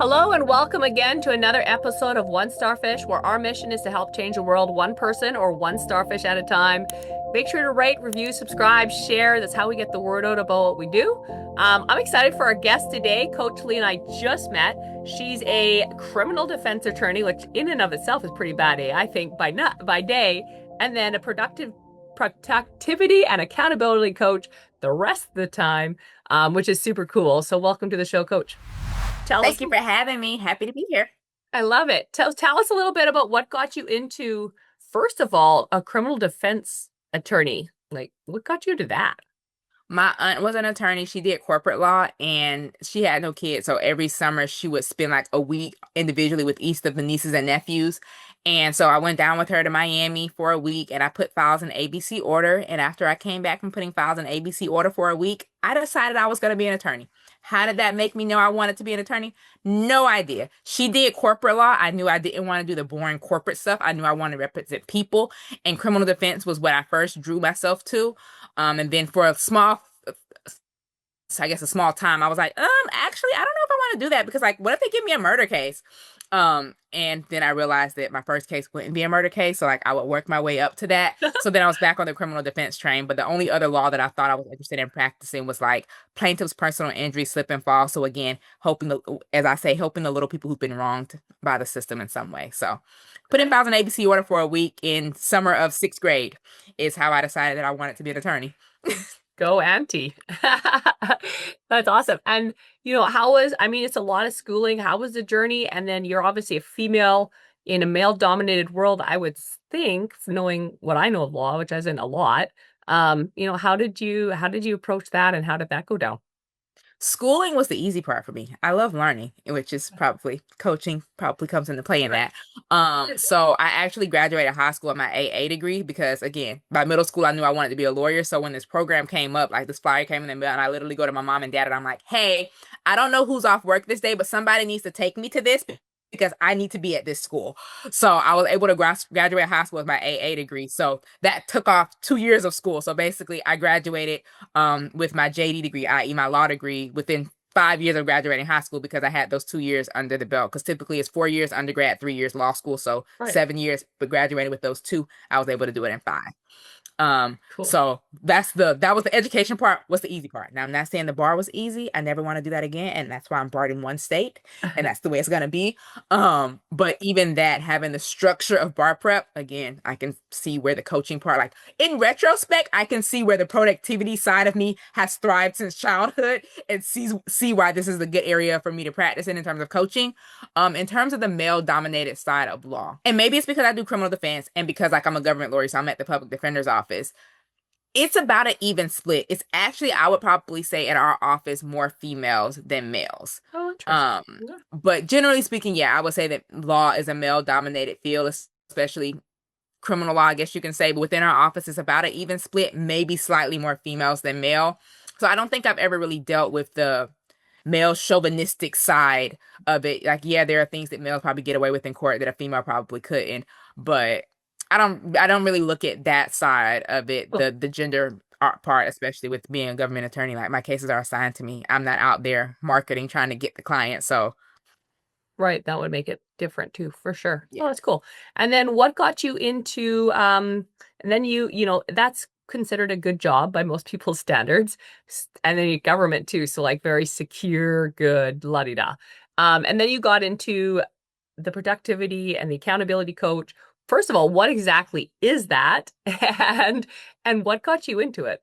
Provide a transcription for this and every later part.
Hello and welcome again to another episode of One Starfish, where our mission is to help change the world one person or one starfish at a time. Make sure to rate, review, subscribe, share. That's how we get the word out about what we do. I'm excited for our guest today. Coach Lee and I just met. She's a criminal defense attorney, which in and of itself is pretty bad, I think, by day, and then a productivity and accountability coach the rest of the time, which is super cool. So welcome to the show, Coach. Thank you for having me. Happy to be here. I love it. Tell us a little bit about what got you into, first of all, a criminal defense attorney. Like, what got you to that? My aunt was an attorney. She did corporate law and she had no kids. So every summer she would spend like a week individually with each of the nieces and nephews. And so I went down with her to Miami for a week and I put files in ABC order. And after I came back from putting files in ABC order for a week, I decided I was going to be an attorney. How did that make me know I wanted to be an attorney? No idea. She did corporate law. I knew I didn't want to do the boring corporate stuff. I knew I wanted to represent people, and criminal defense was what I first drew myself to. And then for a small, I guess a small time, I was like, actually, I don't know if I want to do that because, like, what if they give me a murder case? And then I realized that my first case wouldn't be a murder case, so like I would work my way up to that. So then I was back on the criminal defense train. But the only other law that I thought I was interested in practicing was like plaintiff's personal injury, slip and fall. So again, as I say, helping the little people who've been wronged by the system in some way. So put in files in ABC order for a week in summer of sixth grade is how I decided that I wanted to be an attorney. Go Auntie. That's awesome. And, it's a lot of schooling. How was the journey? And then you're obviously a female in a male-dominated world, I would think, knowing what I know of law, which isn't a lot. How did you approach that and how did that go down? Schooling was the easy part for me. I love learning, which is probably coaching probably comes into play in that. So I actually graduated high school with my AA degree because again, by middle school I knew I wanted to be a lawyer. So when this program came up, like this flyer came in the mail, and I literally go to my mom and dad and I'm like, "Hey, I don't know who's off work this day, but somebody needs to take me to this because I need to be at this school." So I was able to graduate high school with my AA degree. So that took off 2 years of school. So basically, I graduated with my JD degree, i.e., my law degree, within 5 years of graduating high school because I had those 2 years under the belt. Because typically it's 4 years undergrad, 3 years law school. So Right. 7 years, but graduating with those two, I was able to do it in 5. Cool. So that was the education part, was the easy part. Now I'm not saying the bar was easy. I never want to do that again, and that's why I'm barred in one state, and that's the way it's gonna be. But even that, having the structure of bar prep, again, I can see where the coaching part, like in retrospect, I can see where the productivity side of me has thrived since childhood and see why this is a good area for me to practice in terms of coaching. In terms of the male dominated side of law, and maybe it's because I do criminal defense and because like I'm a government lawyer, so I'm at the public defender's office. It's about an even split. It's actually, I would probably say at our office, more females than males. Oh, interesting. Yeah. But generally speaking, yeah, I would say that law is a male dominated field, especially criminal law, I guess you can say. But within our office, it's about an even split, maybe slightly more females than male. So I don't think I've ever really dealt with the male chauvinistic side of it. Like, yeah, there are things that males probably get away with in court that a female probably couldn't. But I don't really look at that side of it, Cool. the gender part, especially with being a government attorney. Like my cases are assigned to me. I'm not out there marketing trying to get the client. So Right. That would make it different too, for sure. yeah. Oh, that's cool. And then what got you into, and then that's considered a good job by most people's standards. And then you government too. So like very secure, good, la-di-da. And then you got into the productivity and the accountability coach. First of all, what exactly is that? And what got you into it?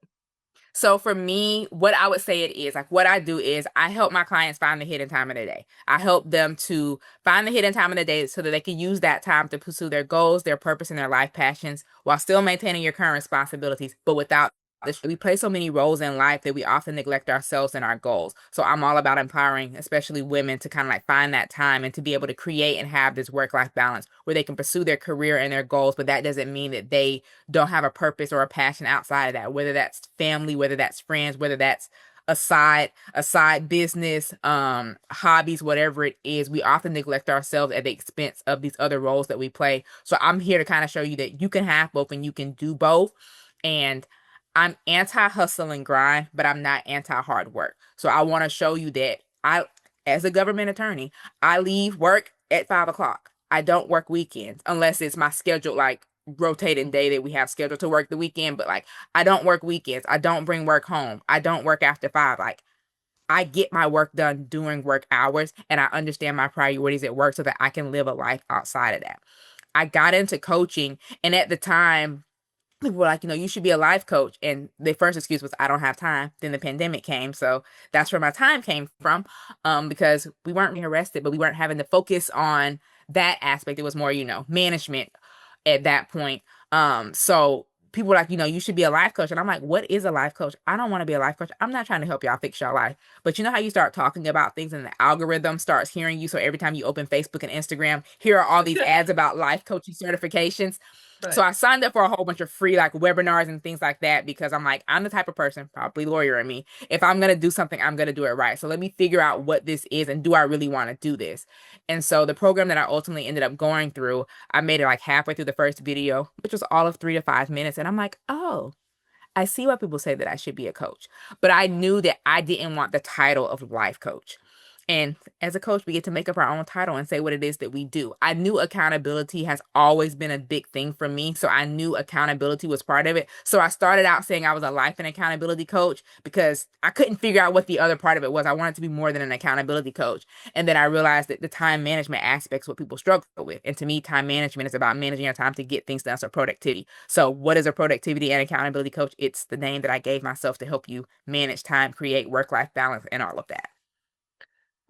So for me, what I would say it is, like what I do is I help my clients find the hidden time of the day. I help them to find the hidden time of the day so that they can use that time to pursue their goals, their purpose, and their life passions while still maintaining your current responsibilities, but without this. We play so many roles in life that we often neglect ourselves and our goals. So I'm all about empowering, especially women, to kind of like find that time and to be able to create and have this work-life balance where they can pursue their career and their goals, but that doesn't mean that they don't have a purpose or a passion outside of that, whether that's family, whether that's friends, whether that's a side business, hobbies, whatever it is. We often neglect ourselves at the expense of these other roles that we play. So I'm here to kind of show you that you can have both and you can do both. And I'm anti hustle and grind, but I'm not anti hard work. So I want to show you that as a government attorney, I leave work at 5 o'clock. I don't work weekends unless it's my scheduled like rotating day that we have scheduled to work the weekend. But like I don't work weekends. I don't bring work home. I don't work after 5. Like I get my work done during work hours and I understand my priorities at work so that I can live a life outside of that. I got into coaching, and at the time people were like, you should be a life coach. And the first excuse was, I don't have time. Then the pandemic came. So that's where my time came from. Because we weren't being arrested, but we weren't having to focus on that aspect. It was more, management at that point. So people were like, you should be a life coach. And I'm like, what is a life coach? I don't want to be a life coach. I'm not trying to help y'all fix your life. But you know how you start talking about things and the algorithm starts hearing you. So every time you open Facebook and Instagram, here are all these ads about life coaching certifications. So Right. I signed up for a whole bunch of free like webinars and things like that because I'm like, I'm the type of person, probably lawyer in me. If I'm gonna do something, I'm gonna do it right. So let me figure out what this is and do I really want to do this? And so the program that I ultimately ended up going through, I made it like halfway through the first video, which was all of 3 to 5 minutes. And I'm like, oh, I see why people say that I should be a coach, but I knew that I didn't want the title of life coach. And as a coach, we get to make up our own title and say what it is that we do. I knew accountability has always been a big thing for me. So I knew accountability was part of it. So I started out saying I was a life and accountability coach because I couldn't figure out what the other part of it was. I wanted to be more than an accountability coach. And then I realized that the time management aspects what people struggle with. And to me, time management is about managing your time to get things done. So productivity. So what is a productivity and accountability coach? It's the name that I gave myself to help you manage time, create work-life balance, and all of that.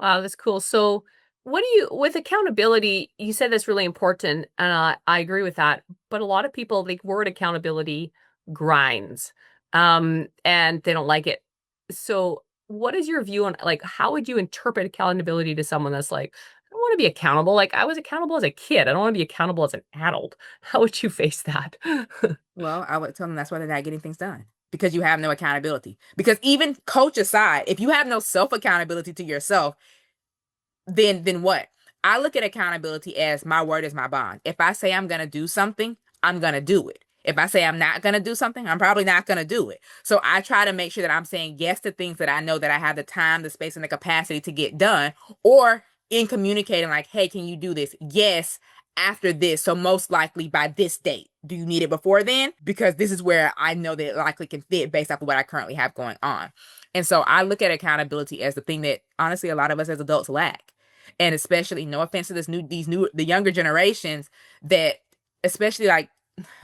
Wow, that's cool. So, with accountability, you said that's really important, and I agree with that. But a lot of people, the word accountability grinds, and they don't like it. So, what is your view on like how would you interpret accountability to someone that's like, I don't want to be accountable. Like I was accountable as a kid. I don't want to be accountable as an adult. How would you face that? Well, I would tell them that's why they're not getting things done because you have no accountability. Because even coach aside, if you have no self accountability to yourself, then what? I look at accountability as my word is my bond. If I say I'm going to do something, I'm going to do it. If I say I'm not going to do something, I'm probably not going to do it. So I try to make sure that I'm saying yes to things that I know that I have the time, the space, and the capacity to get done, or in communicating like, hey, can you do this? Yes, after this. So most likely by this date. Do you need it before then? Because this is where I know that it likely can fit based off of what I currently have going on. And so I look at accountability as the thing that honestly a lot of us as adults lack. And especially, no offense to the younger generations that, especially like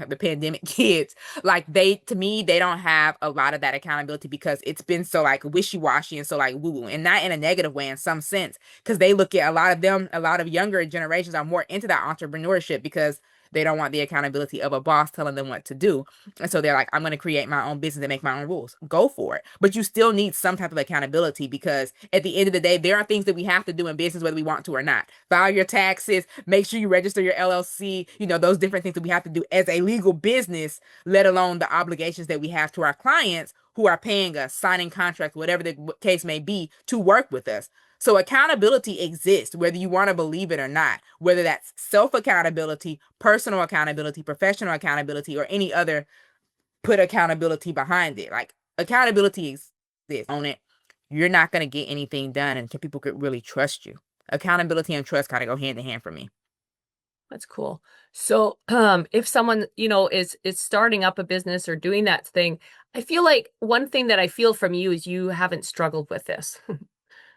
the pandemic kids, like to me, they don't have a lot of that accountability because it's been so like wishy-washy and so like woo-woo, and not in a negative way in some sense, because they look at a lot of younger generations are more into that entrepreneurship because they don't want the accountability of a boss telling them what to do. And so they're like, I'm going to create my own business and make my own rules. Go for it. But you still need some type of accountability because at the end of the day, there are things that we have to do in business whether we want to or not. File your taxes, make sure you register your LLC, those different things that we have to do as a legal business, let alone the obligations that we have to our clients who are paying us, signing contracts, whatever the case may be, to work with us. So accountability exists, whether you want to believe it or not, whether that's self-accountability, personal accountability, professional accountability, or any other put accountability behind it. Like accountability exists on it. You're not going to get anything done until people could really trust you. Accountability and trust kind of go hand in hand for me. That's cool. So, if someone, is starting up a business or doing that thing, I feel like one thing that I feel from you is you haven't struggled with this.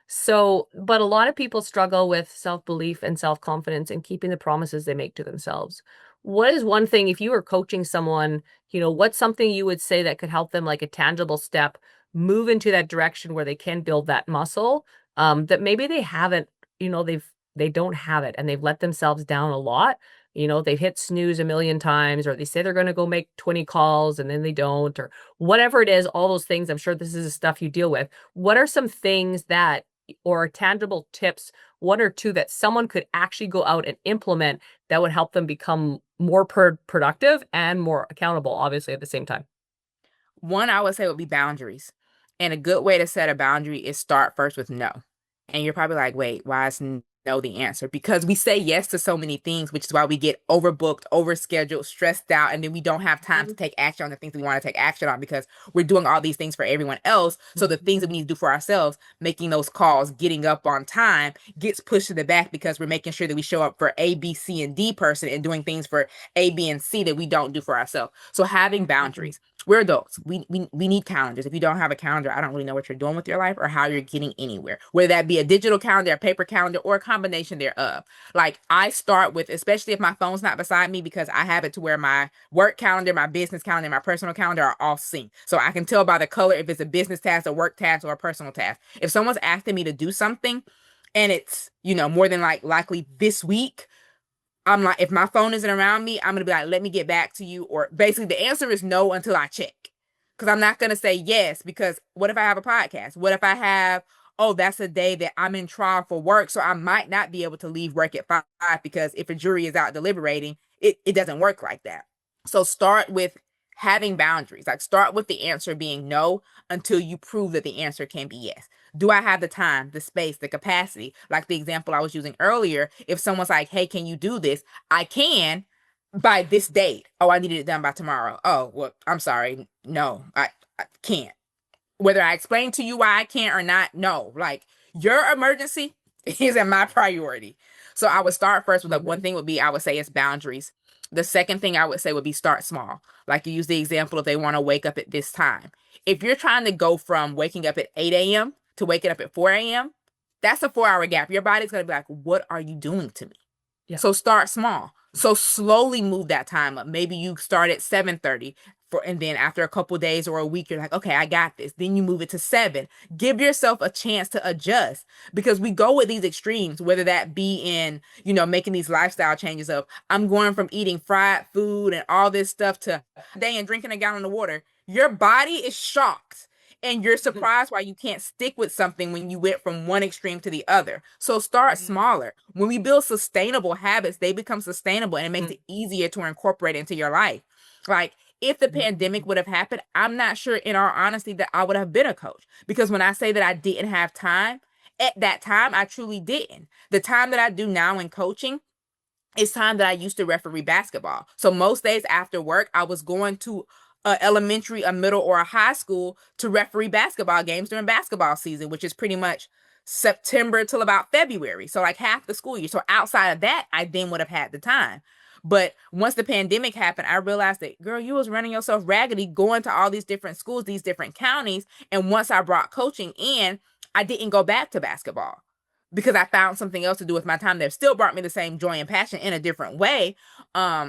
So, but a lot of people struggle with self-belief and self-confidence and keeping the promises they make to themselves. What is one thing, if you were coaching someone, what's something you would say that could help them, like a tangible step, move into that direction where they can build that muscle, that maybe they haven't, they don't have it and they've let themselves down a lot. They've hit snooze a million times, or they say they're going to go make 20 calls and then they don't, or whatever it is, all those things. I'm sure this is the stuff you deal with. What are some things that or tangible tips, one or two that someone could actually go out and implement that would help them become more productive and more accountable, obviously, at the same time? One I would say would be boundaries. And a good way to set a boundary is start first with no. And you're probably like, wait, why is no know the answer because we say yes to so many things, which is why we get overbooked, overscheduled, stressed out, and then we don't have time to take action on the things we want to take action on because we're doing all these things for everyone else. So the things that we need to do for ourselves, making those calls, getting up on time, gets pushed to the back because we're making sure that we show up for A, B, C, and D person and doing things for A, B, and C that we don't do for ourselves. So having boundaries. We're adults. We need calendars. If you don't have a calendar, I don't really know what you're doing with your life or how you're getting anywhere. Whether that be a digital calendar, a paper calendar, or a combination thereof. Like I start with, especially if my phone's not beside me, because I have it to where my work calendar, my business calendar, my personal calendar are all synced. So I can tell by the color if it's a business task, a work task, or a personal task. If someone's asking me to do something and it's, more than likely this week, I'm like, if my phone isn't around me, I'm gonna be like, let me get back to you. Or basically the answer is no until I check. Because I'm not gonna say yes, because what if I have a podcast? What if I have, oh, that's a day that I'm in trial for work, so I might not be able to leave work at 5 because if a jury is out deliberating, it doesn't work like that. So start with having boundaries. Like start with the answer being no until you prove that the answer can be yes. Do I have the time, the space, the capacity? Like the example I was using earlier, if someone's like, hey, can you do this? I can by this date. Oh, I needed it done by tomorrow. Oh, well, I'm sorry. No, I can't. Whether I explain to you why I can't or not, no. Like your emergency isn't my priority. So I would start first with like one thing would be I would say it's boundaries. The second thing I would say would be start small. Like you use the example if they want to wake up at this time. If you're trying to go from waking up at 8 a.m. to waking up at 4 a.m., that's a 4 hour gap. Your body's going to be like, what are you doing to me? Yeah. So start small. So slowly move that time up. Maybe you start at 7:30 and then after a couple days or a week, you're like, okay, I got this. Then you move it to 7. Give yourself a chance to adjust because we go with these extremes, whether that be in, making these lifestyle changes of I'm going from eating fried food and all this stuff to a day and drinking a gallon of water. Your body is shocked and you're surprised why you can't stick with something when you went from one extreme to the other. So start smaller. When we build sustainable habits, they become sustainable and it makes it easier to incorporate into your life. Like if the pandemic would have happened, I'm not sure in all honesty that I would have been a coach because when I say that I didn't have time, at that time, I truly didn't. The time that I do now in coaching, it's time that I used to referee basketball. So most days after work, I was going to a elementary, a middle, or a high school to referee basketball games during basketball season, which is pretty much September till about February. So like half the school year. So outside of that, I then would have had the time. But once the pandemic happened, I realized that, girl, you was running yourself raggedy going to all these different schools, these different counties. And once I brought coaching in, I didn't go back to basketball because I found something else to do with my time that still brought me the same joy and passion in a different way.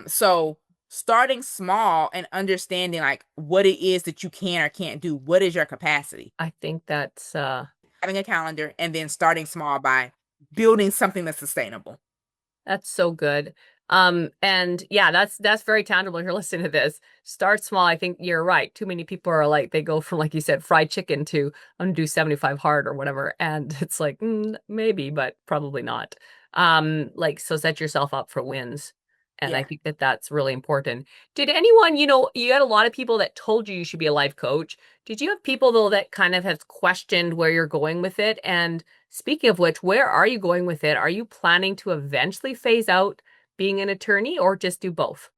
So starting small and understanding like what it is that you can or can't do. What is your capacity? I think that's having a calendar and then starting small by building something that's sustainable. That's so good. And yeah, that's very tangible. You're listening to this. Start small. I think you're right. Too many people are like, they go from, like you said, fried chicken to I'm gonna do 75 hard or whatever. And it's like, maybe, but probably not. So set yourself up for wins. And I think that that's really important. Did anyone, you had a lot of people that told you should be a life coach. Did you have people though that kind of have questioned where you're going with it? And speaking of which, where are you going with it? Are you planning to eventually phase out being an attorney or just do both?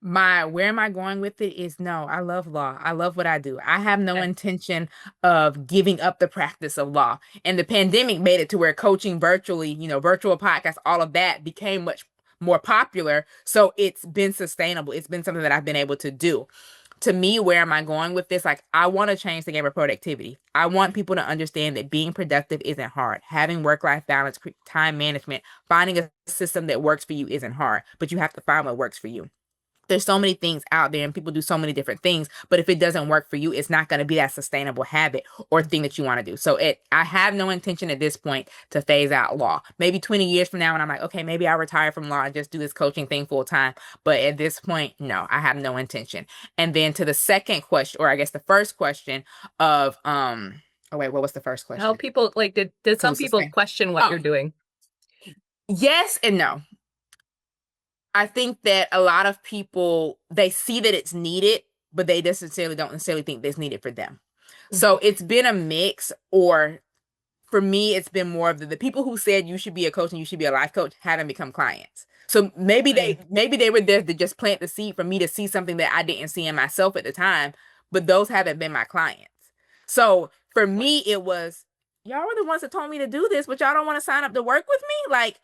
Where am I going with it is no, I love law. I love what I do. I have no intention of giving up the practice of law. And the pandemic made it to where coaching virtually, virtual podcasts, all of that became much more popular. So it's been sustainable. It's been something that I've been able to do. To me, where am I going with this? Like, I want to change the game of productivity. I want people to understand that being productive isn't hard. Having work-life balance, time management, finding a system that works for you isn't hard, but you have to find what works for you. There's so many things out there and people do so many different things, but if it doesn't work for you, it's not going to be that sustainable habit or thing that you want to do. So I have no intention at this point to phase out law. Maybe 20 years from now when I'm like, okay, maybe I retire from law and just do this coaching thing full time. But at this point, no, I have no intention. And then to the second question, or I guess the first question of, oh wait, what was the first question? How people did some people question what you're doing? Yes and no. I think that a lot of people, they see that it's needed, but they don't necessarily think it's needed for them. So it's been a mix, or for me, it's been more of the people who said you should be a coach and you should be a life coach haven't become clients. So maybe they were there to just plant the seed for me to see something that I didn't see in myself at the time, but those haven't been my clients. So for me, it was y'all were the ones that told me to do this, but y'all don't want to sign up to work with me. Like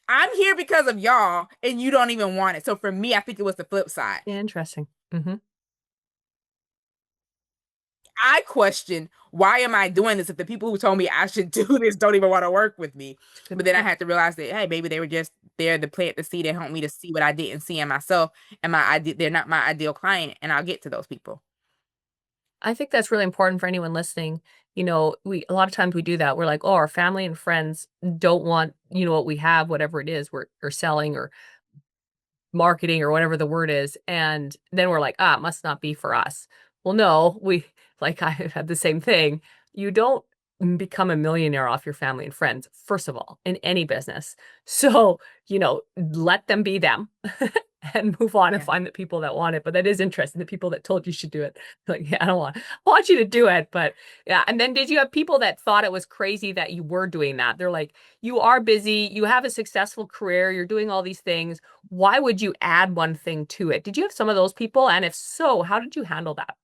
I'm here because of y'all, and you don't even want it. So for me, I think it was the flip side. Interesting. Mm-hmm. I question why am I doing this if the people who told me I should do this don't even want to work with me. Good But then I point. had to realize that hey, maybe they were just there to plant the seed and help me to see what I didn't see in myself, and they're not my ideal client, and I'll get to those people. I think that's really important for anyone listening. We a lot of times we do that. We're like, oh, our family and friends don't want, what we have, whatever it is we're selling or marketing or whatever the word is. And then we're like, it must not be for us. Well, no, like I had the same thing. You don't become a millionaire off your family and friends, first of all, in any business. So, let them be them and move on and Yeah. find the people that want it. But that is interesting. The people that told you should do it. Like, yeah, I want you to do it. But yeah. And then did you have people that thought it was crazy that you were doing that? They're like, you are busy, you have a successful career, you're doing all these things. Why would you add one thing to it? Did you have some of those people? And if so, how did you handle that?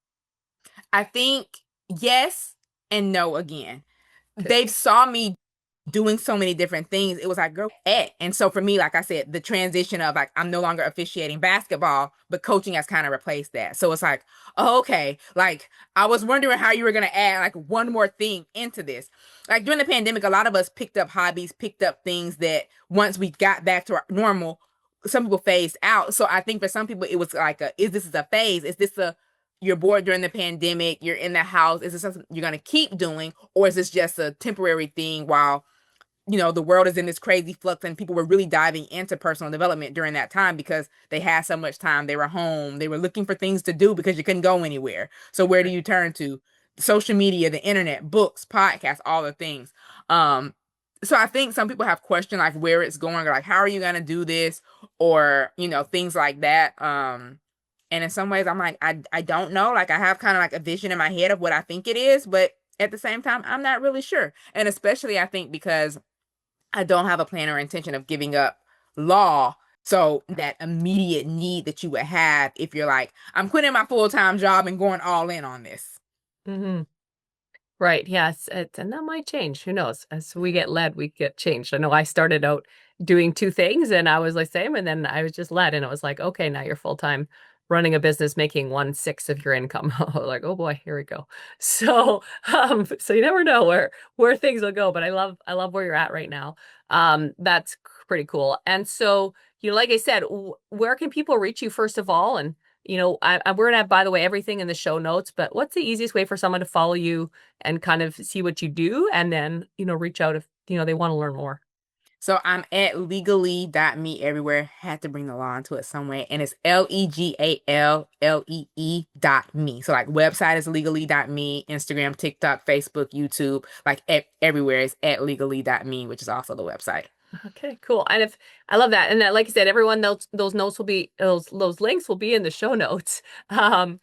I think yes and no again. Okay. They saw me doing so many different things. It was like, girl, and so for me, like I said, the transition of like I'm no longer officiating basketball, but coaching has kind of replaced that. So it's like, oh, okay, like I was wondering how you were gonna add like one more thing into this. Like during the pandemic, a lot of us picked up hobbies, picked up things that once we got back to our normal, some people phased out. So I think for some people it was like is this a phase? Is this a you're bored during the pandemic, you're in the house, is this something you're gonna keep doing, or is this just a temporary thing while the world is in this crazy flux and people were really diving into personal development during that time because they had so much time. They were home. They were looking for things to do because you couldn't go anywhere. So where do Right. you turn to? Social media, the internet, books, podcasts, all the things. Um, so I think some people have questioned like where it's going or like how are you gonna do this or things like that. And in some ways I'm like I don't know. Like I have kind of like a vision in my head of what I think it is, but at the same time I'm not really sure. And especially I think because I don't have a plan or intention of giving up law. So that immediate need that you would have if you're like, I'm quitting my full-time job and going all in on this. Hmm. Right. Yes. And that might change. Who knows? As we get led, we get changed. I know I started out doing two things and I was like, same. And then I was just led and it was like, okay, now you're full time running a business, making 1/6 of your income. Like, oh boy, here we go. So you never know where things will go. But I love where you're at right now. That's pretty cool. And so, like I said, where can people reach you first of all? And, we're gonna have, by the way, everything in the show notes, but what's the easiest way for someone to follow you and kind of see what you do and then, reach out if, they want to learn more? So I'm at Legal.Lee.me everywhere. Had to bring the law into it some way. And it's LEGALLEE.me. So like website is Legal.Lee.me, Instagram, TikTok, Facebook, YouTube, like everywhere is at Legal.Lee.me, which is also the website. Okay, cool. And if I love that, and that, like I said, everyone those notes will be those links will be in the show notes. And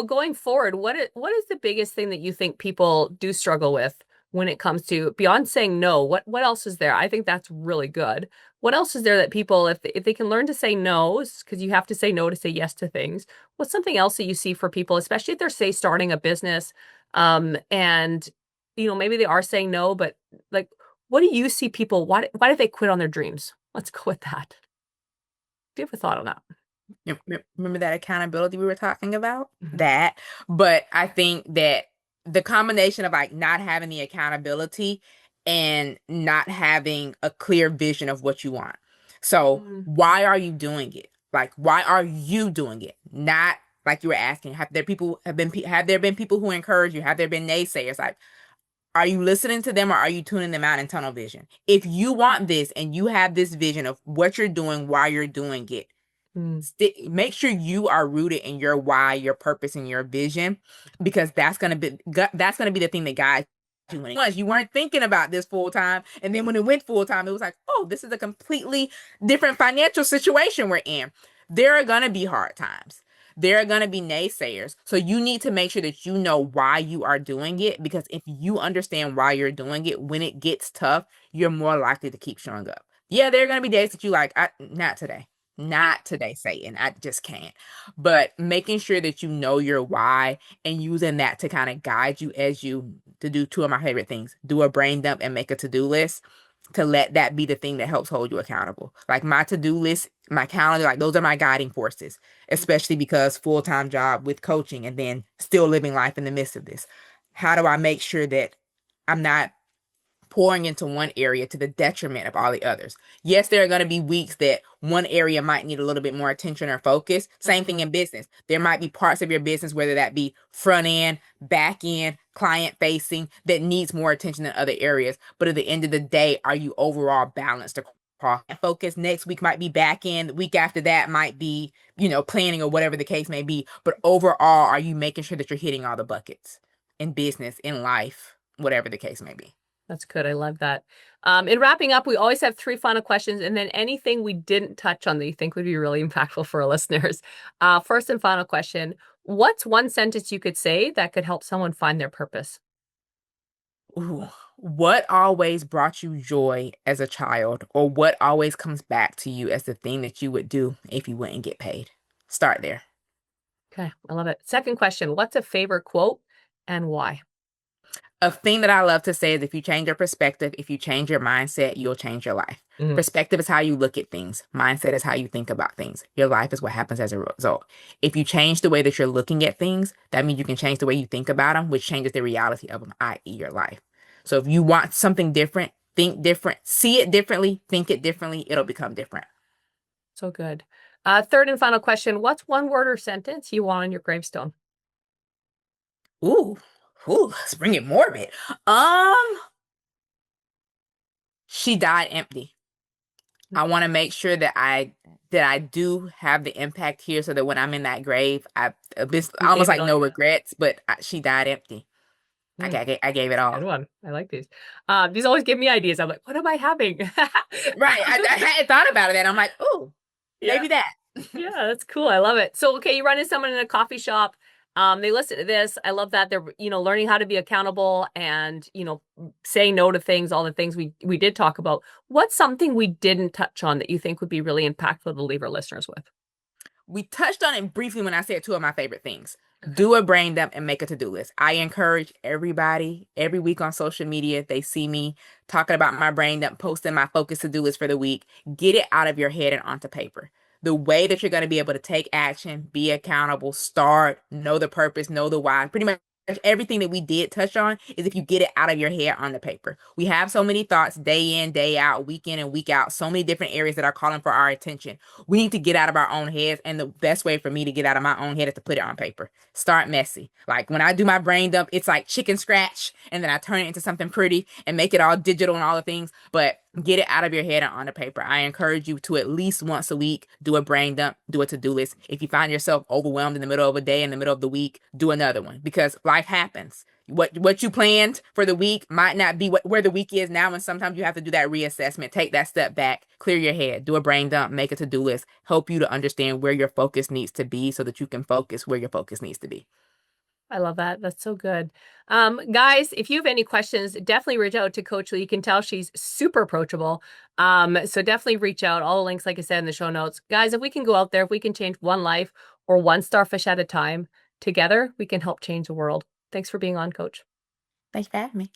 going forward, what is the biggest thing that you think people do struggle with when it comes to beyond saying no? What else is there? I think that's really good. What else is there that people, if they can learn to say no, because you have to say no to say yes to things. What's something else that you see for people, especially if they're say starting a business, and maybe they are saying no, but like what do you see people why do they quit on their dreams? Let's go with that. Do you have a thought on that? Remember that accountability we were talking about? Mhm. That. But I think that the combination of like not having the accountability and not having a clear vision of what you want. So, Mm, why are you doing it? Like, why are you doing it? Not like you were asking, have there been people who encourage you? Have there been naysayers? Like, are you listening to them or are you tuning them out in tunnel vision? If you want this and you have this vision of what you're doing, why you're doing it, mm, make sure you are rooted in your why, your purpose, and your vision, because that's gonna be the thing that guides you. Once you weren't thinking about this full time, and then when it went full time, it was like, oh, this is a completely different financial situation we're in. There are gonna be hard times. There are going to be naysayers. So you need to make sure that you know why you are doing it, because if you understand why you're doing it, when it gets tough, you're more likely to keep showing up. Yeah, there are going to be days that you like, not today. Not today, Satan. I just can't. But making sure that you know your why and using that to kind of guide you as you to do two of my favorite things: do a brain dump and make a to-do list, to let that be the thing that helps hold you accountable. Like my to-do list, my calendar, like those are my guiding forces, especially because full-time job with coaching and then still living life in the midst of this. How do I make sure that I'm not pouring into one area to the detriment of all the others? Yes, there are going to be weeks that one area might need a little bit more attention or focus. Same thing in business. There might be parts of your business, whether that be front end, back end, client facing, that needs more attention than other areas. But at the end of the day, are you overall balanced across? Focus next week might be back end. The week after that might be, planning or whatever the case may be. But overall, are you making sure that you're hitting all the buckets in business, in life, whatever the case may be? That's good. I love that. In wrapping up, we always have 3 final questions, and then anything we didn't touch on that you think would be really impactful for our listeners. First and final question: what's one sentence you could say that could help someone find their purpose? Ooh, what always brought you joy as a child, or what always comes back to you as the thing that you would do if you wouldn't get paid? Start there. Okay, I love it. Second question: what's a favorite quote and why? A thing that I love to say is, if you change your perspective, if you change your mindset, you'll change your life. Mhm. Perspective is how you look at things. Mindset is how you think about things. Your life is what happens as a result. If you change the way that you're looking at things, that means you can change the way you think about them, which changes the reality of them, i.e., your life. So if you want something different, think different, see it differently, think it differently, it'll become different. So good. Third and final question: what's one word or sentence you want on your gravestone? Ooh, let's bring it morbid. Um, she died empty. I want to make sure that I do have the impact here, so that when I'm in that grave, I You almost gave it like all. no regrets. But she died empty. Mm, I gave it all. good one. I like these. These always give me ideas. I'm like, what am I having? Right. I hadn't thought about it, and I'm like, ooh, Yeah. maybe that. Yeah, that's cool. I love it. So, okay, you run into someone in a coffee shop. They listen to this. I love that they're, learning how to be accountable and, saying no to things, all the things we did talk about. What's something we didn't touch on that you think would be really impactful to leave our listeners with? We touched on it briefly when I said two of my favorite things. Okay. Do a brain dump and make a to-do list. I encourage everybody every week on social media. They see me talking about my brain dump, posting my focus to-do list for the week. Get it out of your head and onto paper. The way that you're going to be able to take action, be accountable, start, know the purpose, know the why. Pretty much everything that we did touch on is if you get it out of your head on the paper. We have so many thoughts day in, day out, week in and week out, so many different areas that are calling for our attention. We need to get out of our own heads. And the best way for me to get out of my own head is to put it on paper. Start messy. Like when I do my brain dump, it's like chicken scratch, and then I turn it into something pretty and make it all digital and all the things. But get it out of your head and on the paper. I encourage you to at least once a week do a brain dump, do a to-do list. If you find yourself overwhelmed in the middle of a day, in the middle of the week, do another one, because life happens. What you planned for the week might not be where the week is now, and sometimes you have to do that reassessment, take that step back, clear your head, do a brain dump, make a to-do list, help you to understand where your focus needs to be so that you can focus where your focus needs to be. I love that. That's so good. Guys, if you have any questions, definitely reach out to Coach Lee. You can tell she's super approachable. So definitely reach out. All the links, like I said, in the show notes. Guys, if we can go out there, if we can change one life or one starfish at a time, together, we can help change the world. Thanks for being on, Coach. Thanks for having me.